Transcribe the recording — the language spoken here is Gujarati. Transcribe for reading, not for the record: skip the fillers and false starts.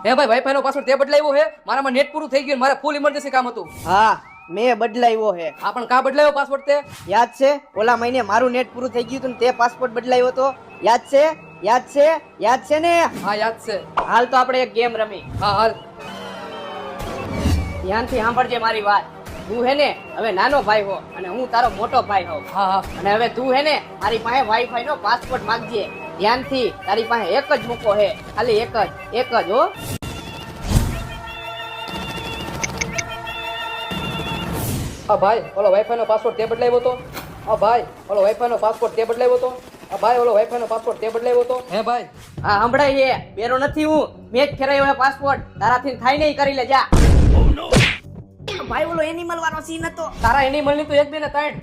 હે ભાઈ વાઈફાઈ નો પાસવર્ડ તે બદલાવ્યો હે? મારામાં નેટ પૂરું થઈ ગયું, મારે ફૂલ ઇમરજન્સી કામ હતું. હા મેં બદલાવ્યો હે. હા પણ કા બદલાવ્યો પાસવર્ડ તે? યાદ છે ઓલા મહિને મારું નેટ પૂરું થઈ ગયું હતું ને તે પાસપોર્ટ બદલાવ્યો હતો? યાદ છે? યાદ છે? યાદ છે ને? હા યાદ છે. હાલ તો આપણે એક ગેમ રમી. હા હાલ. ધ્યાનથી સાંભળજે મારી વાત. તું હે ને હવે નાનો ભાઈ હો અને હું તારો મોટો ભાઈ હોઉં. હા હા. અને હવે તું હે ને મારી પાસે વાઈફાઈ નો પાસપોર્ટ માંગજે. ધ્યાનથી, તારી પાસે એક જ મૂકો હે, ખાલી એક જ હો. હા ભાઈ ઓલો વાઈફાઈ નો પાસવર્ડ તે બદલાવ્યો હતો? હા ભાઈ ઓલો વાઈફાઈ નો પાસવર્ડ તે બદલાવ્યો હતો? હા ભાઈ ઓલો વાઈફાઈ નો પાસવર્ડ તે બદલાવ્યો હતો? હે ભાઈ હા સંભળાય હે, બેરો નથી હું, મેં જ ફેરાયો હે પાસપોર્ટ. તારાથી થાય નહીં, કરી લે જા. ભાઈ ઓલો એનિમલ વાળો સીન હતો. તારા એનિમલ ની તો 1 2 ને 3